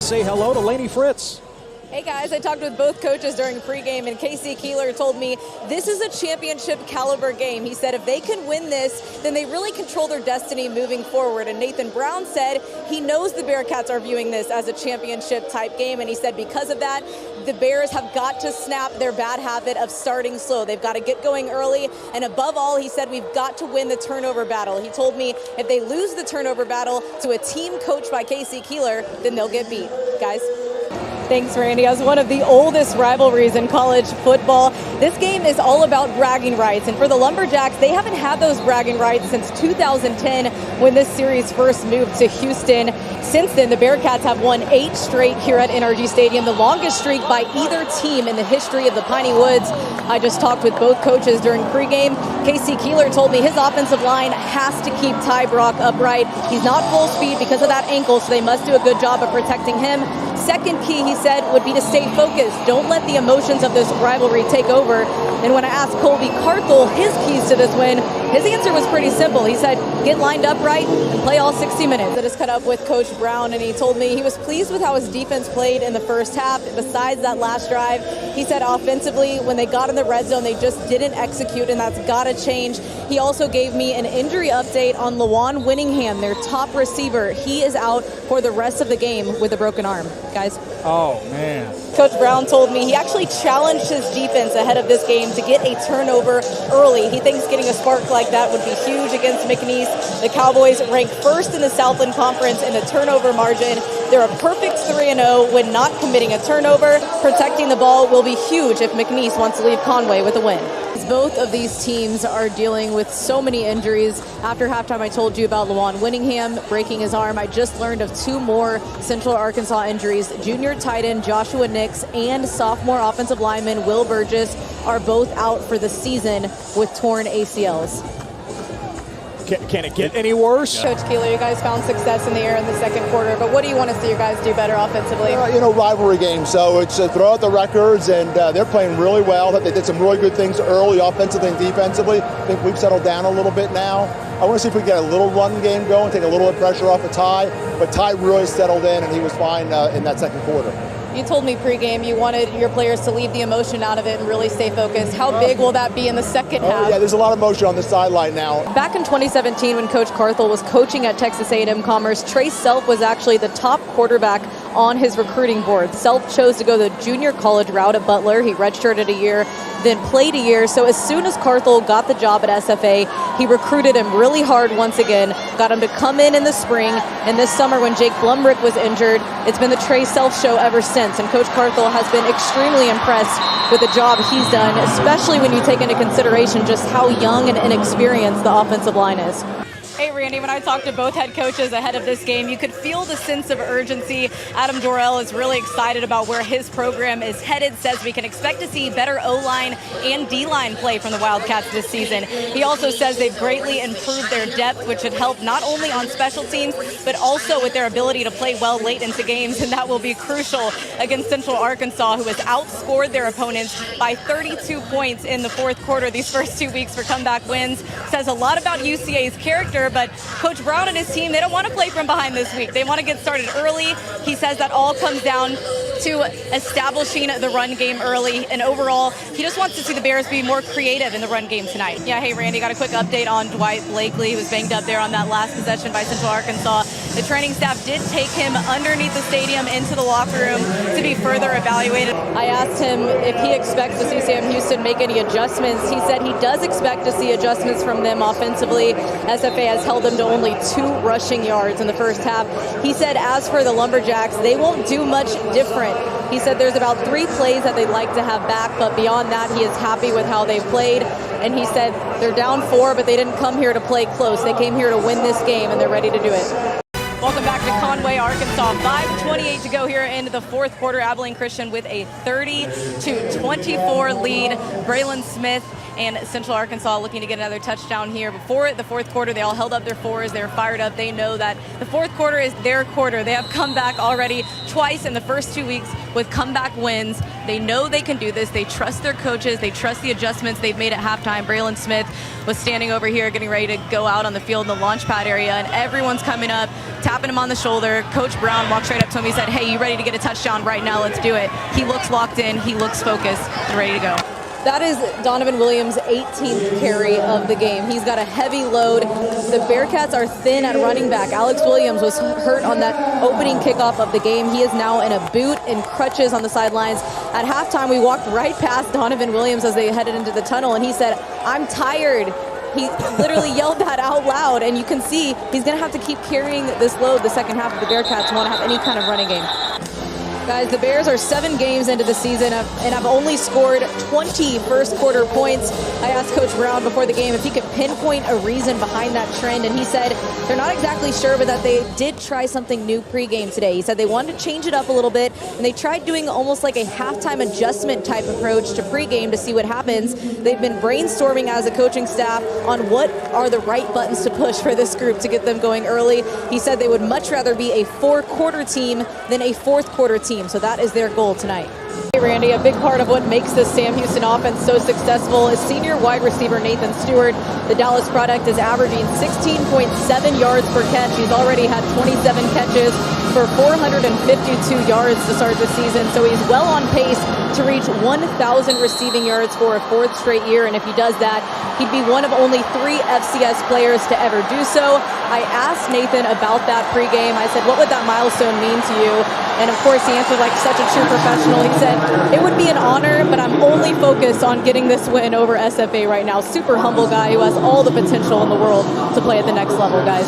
Say hello to Lainey Fritz. Hey guys, I talked with both coaches during pregame, and Casey Keeler told me this is a championship caliber game. He said if they can win this, then they really control their destiny moving forward. And Nathan Brown said he knows the Bearcats are viewing this as a championship type game, and he said because of that, the Bears have got to snap their bad habit of starting slow. They've got to get going early, and above all, he said we've got to win the turnover battle. He told me if they lose the turnover battle to a team coached by Casey Keeler, then they'll get beat. Guys. Thanks, Randy. As one of the oldest rivalries in college football, this game is all about bragging rights. And for the Lumberjacks, they haven't had those bragging rights since 2010 when this series first moved to Houston. Since then, the Bearcats have won 8 straight here at NRG Stadium, the longest streak by either team in the history of the Piney Woods. I just talked with both coaches during pregame. Casey Keeler told me his offensive line has to keep Ty Brock upright. He's not full speed because of that ankle, so they must do a good job of protecting him. Second key, he said, would be to stay focused. Don't let the emotions of this rivalry take over. And when I asked Colby Carthel his keys to this win, his answer was pretty simple. He said, get lined up right and play all 60 minutes. I just caught up with Coach Brown, and he told me he was pleased with how his defense played in the first half. Besides that last drive, he said offensively, when they got in the red zone, they just didn't execute, and that's got to change. He also gave me an injury update on Lawan Winningham, their top receiver. He is out for the rest of the game with a broken arm. Guys. Oh, man. Coach Brown told me he actually challenged his defense ahead of this game to get a turnover early. He thinks getting a spark like that would be huge against McNeese. The Cowboys rank first in the Southland Conference in the turnover margin. They're a perfect 3-0 when not committing a turnover. Protecting the ball will be huge if McNeese wants to leave Conway with a win. Both of these teams are dealing with so many injuries. After halftime, I told you about Lawan Winningham breaking his arm. I just learned of 2 more Central Arkansas injuries. Junior tight end Joshua Nix and sophomore offensive lineman Will Burgess are both out for the season with torn ACLs. Can it get any worse? Coach Keeler, you guys found success in the air in the second quarter, but what do you want to see you guys do better offensively? Rivalry game, so it's throw out the records, and they're playing really well. They did some really good things early, offensively and defensively. I think we've settled down a little bit now. I want to see if we can get a little run game going, take a little bit of pressure off of Ty, but Ty really settled in, and he was fine in that second quarter. You told me pregame you wanted your players to leave the emotion out of it and really stay focused. How big will that be in the second half? Yeah, there's a lot of emotion on the sideline now. Back in 2017, when Coach Carthel was coaching at Texas A&M Commerce, Trey Self was actually the top quarterback on his recruiting board. Self chose to go the junior college route at Butler. He redshirted a year, then played a year. So as soon as Carthel got the job at SFA, he recruited him really hard once again, got him to come in the spring. And this summer when Jake Blumrick was injured, it's been the Trey Self show ever since. And Coach Carthel has been extremely impressed with the job he's done, especially when you take into consideration just how young and inexperienced the offensive line is. Hey, Randy, when I talked to both head coaches ahead of this game, you could feel the sense of urgency. Adam Dorrell is really excited about where his program is headed, says we can expect to see better O-line and D-line play from the Wildcats this season. He also says they've greatly improved their depth, which should help not only on special teams, but also with their ability to play well late into games, and that will be crucial against Central Arkansas, who has outscored their opponents by 32 points in the fourth quarter these first 2 weeks for comeback wins. Says a lot about UCA's character, but Coach Brown and his team, they don't want to play from behind this week. They want to get started early. He says that all comes down to establishing the run game early, and overall, he just wants to see the Bears be more creative in the run game tonight. Yeah, hey, Randy, got a quick update on Dwight Blakely, who was banged up there on that last possession by Central Arkansas. The training staff did take him underneath the stadium into the locker room to be further evaluated. I asked him if he expects to see Sam Houston make any adjustments. He said he does expect to see adjustments from them offensively. SFA has held them to only 2 rushing yards in the first half. He said as for the Lumberjacks, they won't do much different. He said there's about 3 plays that they'd like to have back, but beyond that, he is happy with how they've played. And he said they're down 4, but they didn't come here to play close. They came here to win this game, and they're ready to do it. Welcome back to Conway, Arkansas. 5:28 to go here in the fourth quarter. Abilene Christian with a 30-24 lead. Braylon Smith and Central Arkansas looking to get another touchdown here. Before the fourth quarter, they all held up their fours. They were fired up. They know that the fourth quarter is their quarter. They have come back already twice in the first 2 weeks with comeback wins. They know they can do this. They trust their coaches. They trust the adjustments they've made at halftime. Braylon Smith was standing over here getting ready to go out on the field in the launch pad area, and everyone's coming up, tapping him on the shoulder. Coach Brown walked straight up to him. He said, "Hey, you ready to get a touchdown right now? Let's do it." He looks locked in. He looks focused and ready to go. That is Donovan Williams' 18th carry of the game. He's got a heavy load. The Bearcats are thin at running back. Alex Williams was hurt on that opening kickoff of the game. He is now in a boot and crutches on the sidelines. At halftime, we walked right past Donovan Williams as they headed into the tunnel, and he said, "I'm tired." He literally yelled that out loud, and you can see he's going to have to keep carrying this load the second half of the Bearcats want to have any kind of running game. Guys, the Bears are 7 games into the season and have only scored 20 first quarter points. I asked Coach Brown before the game if he could pinpoint a reason behind that trend, and he said they're not exactly sure, but that they did try something new pregame today. He said they wanted to change it up a little bit, and they tried doing almost like a halftime adjustment type approach to pregame to see what happens. They've been brainstorming as a coaching staff on what are the right buttons to push for this group to get them going early. He said they would much rather be a 4-quarter team than a fourth-quarter team. So that is their goal tonight. Hey Randy, a big part of what makes this Sam Houston offense so successful is senior wide receiver Nathan Stewart. The Dallas product is averaging 16.7 yards per catch. He's already had 27 catches for 452 yards to start the season. So he's well on pace to reach 1,000 receiving yards for a 4th straight year. And if he does that, he'd be one of only 3 FCS players to ever do so. I asked Nathan about that pregame. I said, what would that milestone mean to you? And of course, he answered like such a true professional. He said, it would be an honor, but I'm only focused on getting this win over SFA right now. Super humble guy who has all the potential in the world to play at the next level, guys.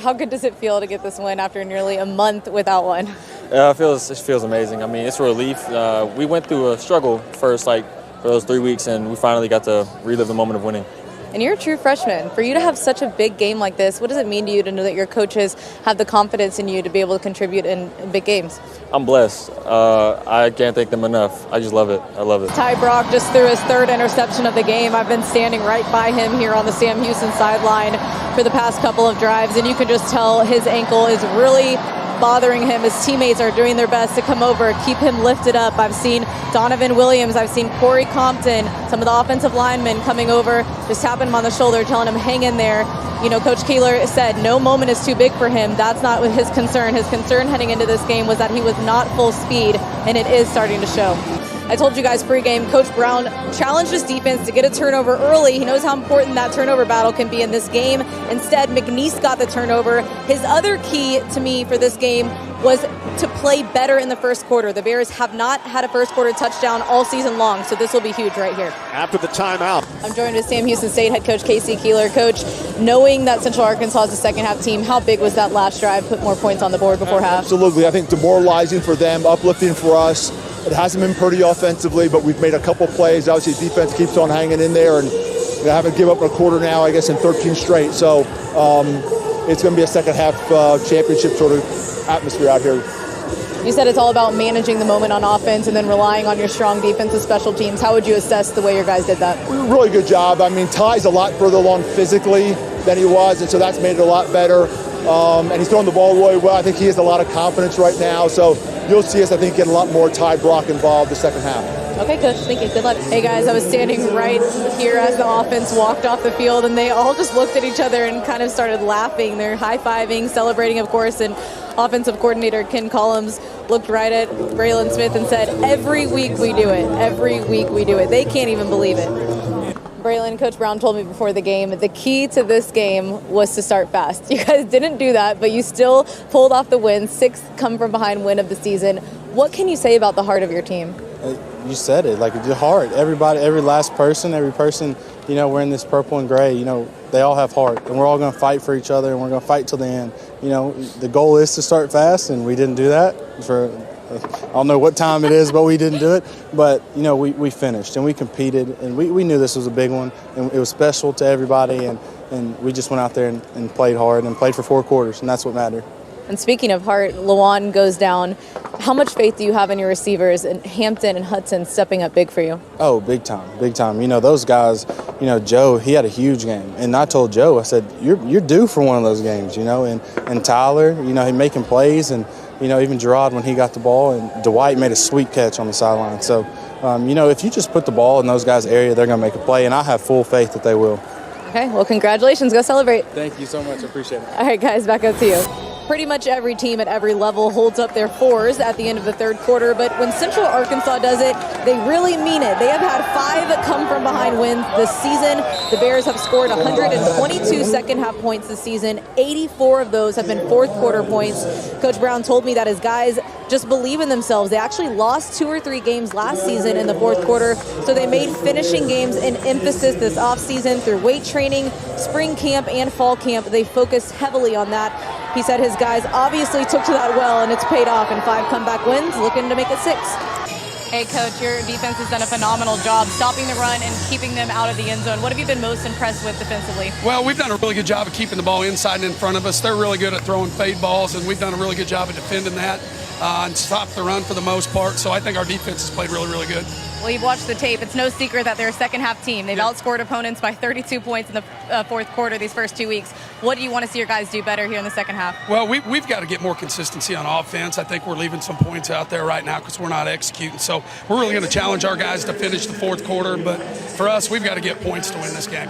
How good does it feel to get this win after nearly a month without one? Yeah, it feels amazing. I mean, it's a relief. We went through a struggle first, for those 3 weeks, and we finally got to relive the moment of winning. And you're a true freshman. For you to have such a big game like this, what does it mean to you to know that your coaches have the confidence in you to be able to contribute in big games? I'm blessed. I can't thank them enough. I just love it. I love it. Ty Brock just threw his 3rd interception of the game. I've been standing right by him here on the Sam Houston sideline for the past couple of drives, and you can just tell his ankle is really bothering him. His teammates are doing their best to come over, keep him lifted up. I've seen Donovan Williams, I've seen Corey Compton, some of the offensive linemen coming over, just tapping him on the shoulder, telling him, hang in there. You know, Coach Keeler said no moment is too big for him. That's not his concern. His concern heading into this game was that he was not full speed, and it is starting to show. I told you guys pregame, Coach Brown challenged his defense to get a turnover early. He knows how important that turnover battle can be in this game. Instead, McNeese got the turnover. His other key to me for this game was to play better in the first quarter. The Bears have not had a first quarter touchdown all season long, so this will be huge right here. After the timeout. I'm joined with Sam Houston State head coach Casey Keeler. Coach, knowing that Central Arkansas is the second half team, how big was that last drive, put more points on the board before half? Absolutely. I think demoralizing for them, uplifting for us. It hasn't been pretty offensively, but we've made a couple plays. Obviously, defense keeps on hanging in there, and we haven't given up a quarter now, I guess, in 13 straight. So it's going to be a second half championship sort of atmosphere out here. You said it's all about managing the moment on offense and then relying on your strong defensive special teams. How would you assess the way your guys did that? Really good job. I mean, Ty's a lot further along physically than he was, and so that's made it a lot better. And he's throwing the ball really well. I think he has a lot of confidence right now. So you'll see us, I think, get a lot more Ty Brock involved the second half. Okay, Coach. Thank you. Good luck. Hey, guys, I was standing right here as the offense walked off the field, and they all just looked at each other and kind of started laughing. They're high-fiving, celebrating, of course, and offensive coordinator Ken Collins looked right at Braylon Smith and said, every week we do it. Every week we do it. They can't even believe it. Braylon, Coach Brown told me before the game, the key to this game was to start fast. You guys didn't do that, but you still pulled off the win, 6th come-from-behind win of the season. What can you say about the heart of your team? You said it, like the heart. Everybody, every last person, every person, you know, we're in this purple and gray, you know, they all have heart, and we're all going to fight for each other, and we're going to fight till the end. You know, the goal is to start fast, and we didn't do that for I don't know what time it is, but we didn't do it. But, you know, we finished and we competed, and we knew this was a big one, and it was special to everybody, and we just went out there and played hard and played for 4 quarters, and that's what mattered. And speaking of heart, Lawan goes down. How much faith do you have in your receivers and Hampton and Hudson stepping up big for you? Oh, big time, big time. You know, those guys, you know, Joe, he had a huge game. And I told Joe, I said, you're due for one of those games, you know. And Tyler, you know, he making plays. And, you know, even Gerard when he got the ball. And Dwight made a sweet catch on the sideline. So, you know, if you just put the ball in those guys' area, they're going to make a play. And I have full faith that they will. Okay, well, congratulations. Go celebrate. Thank you so much. I appreciate it. All right, guys, back up to you. Pretty much every team at every level holds up their fours at the end of the third quarter, but when Central Arkansas does it, they really mean it. They have had 5 come-from-behind wins this season. The Bears have scored 122 second-half points this season. 84 of those have been fourth-quarter points. Coach Brown told me that his guys just believe in themselves. They actually lost 2 or 3 games last season in the fourth quarter, so they made finishing games an emphasis this offseason through weight training, spring camp, and fall camp. They focused heavily on that. He said his guys obviously took to that well, and it's paid off in 5 comeback wins, looking to make it 6. Hey, Coach, your defense has done a phenomenal job stopping the run and keeping them out of the end zone. What have you been most impressed with defensively? Well, we've done a really good job of keeping the ball inside and in front of us. They're really good at throwing fade balls, and we've done a really good job of defending that and stopped the run for the most part. So I think our defense has played really, really good. Well, you've watched the tape. It's no secret that they're a second-half team. They've outscored opponents by 32 points in the fourth quarter these first 2 weeks. What do you want to see your guys do better here in the second half? Well, we've got to get more consistency on offense. I think we're leaving some points out there right now because we're not executing. So we're really going to challenge our guys to finish the fourth quarter. But for us, we've got to get points to win this game.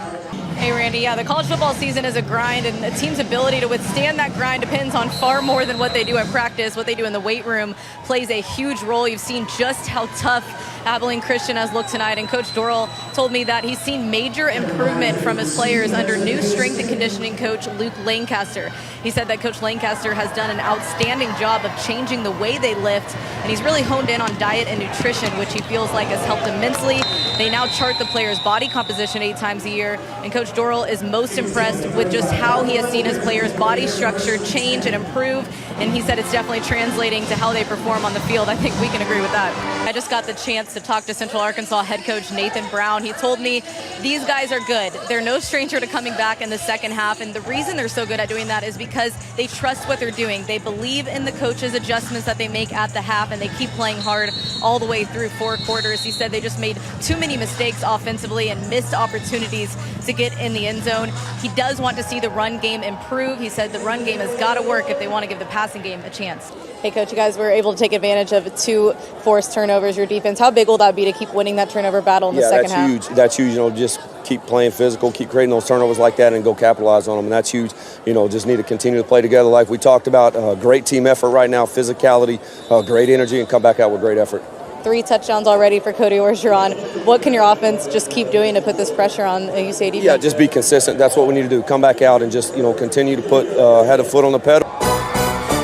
Hey, Randy, yeah, the college football season is a grind, and a team's ability to withstand that grind depends on far more than what they do at practice. What they do in the weight room plays a huge role. You've seen just how tough Abilene Christian has looked tonight, and Coach Dorrell told me that he's seen major improvement from his players under new strength and conditioning coach Luke Lancaster. He said that Coach Lancaster has done an outstanding job of changing the way they lift, and he's really honed in on diet and nutrition, which he feels like has helped immensely. They now chart the player's body composition 8 times a year, and Coach Dorrell is most impressed with just how he has seen his players' body structure change and improve, and he said it's definitely translating to how they perform on the field. I think we can agree with that. I just got the chance to talk to Central Arkansas head coach Nathan Brown. He told me these guys are good. They're no stranger to coming back in the second half, and the reason they're so good at doing that is because they trust what they're doing. They believe in the coach's adjustments that they make at the half, and they keep playing hard all the way through 4 quarters. He said they just made too many mistakes offensively and missed opportunities to get in the end zone. He does want to see the run game improve. He said the run game has got to work if they want to give the passing game a chance. Hey, Coach, you guys were able to take advantage of 2 forced turnovers, your defense. How big will that be to keep winning that turnover battle in the second half? Huge. That's huge. You know, just keep playing physical, keep creating those turnovers like that and go capitalize on them. And that's huge. You know, just need to continue to play together like we talked about. Great team effort right now, physicality, great energy, and come back out with great effort. 3 touchdowns already for Cody Orgeron. What can your offense just keep doing to put this pressure on UCA defense? Yeah, just be consistent. That's what we need to do. Come back out and just, you know, continue to put head of foot on the pedal.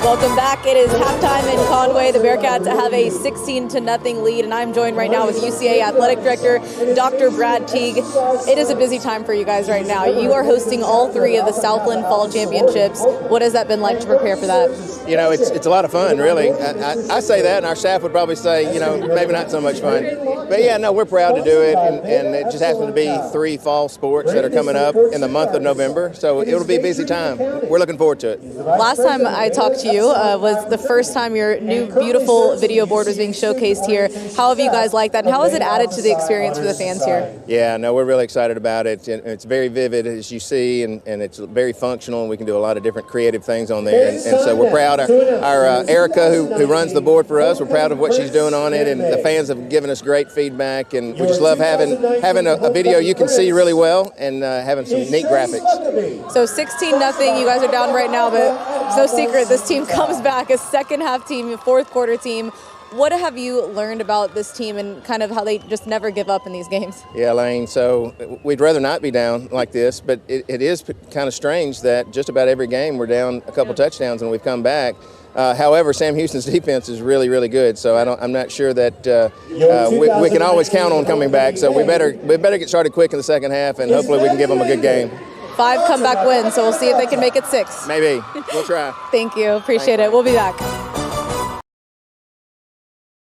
Welcome back. It is halftime in Conway. The Bearcats have a 16-0 lead, and I'm joined right now with UCA Athletic Director Dr. Brad Teague. It is a busy time for you guys right now. You are hosting all 3 of the Southland Fall Championships. What has that been like to prepare for that? You know, it's a lot of fun, really. I say that, and our staff would probably say, you know, maybe not so much fun. But, yeah, no, we're proud to do it, and it just happens to be 3 fall sports that are coming up in the month of November, so it'll be a busy time. We're looking forward to it. Last time I talked to you was the first time your new beautiful video board was being showcased here. How have you guys liked that, and how has it added to the experience for the fans here? Yeah, no, we're really excited about it. And it's very vivid, as you see, and it's very functional, and we can do a lot of different creative things on there. And so we're proud. Our Erica, who runs the board for us, we're proud of what she's doing on it, and the fans have given us great feedback, and we just love having a video you can see really well and having some neat graphics. So 16-0, you guys are down right now, but it's no secret this team comes back, a second-half team, a fourth-quarter team. What have you learned about this team and kind of how they just never give up in these games? Yeah, Lane, so we'd rather not be down like this, but it is kind of strange that just about every game we're down a couple touchdowns and we've come back. However, Sam Houston's defense is really, really good, so I'm not sure that we can always count on coming back. So we better get started quick in the second half, and hopefully we can give them a good game. 5 comeback wins, so we'll see if they can make it 6. Maybe. We'll try. Thank you. Appreciate it. We'll be back.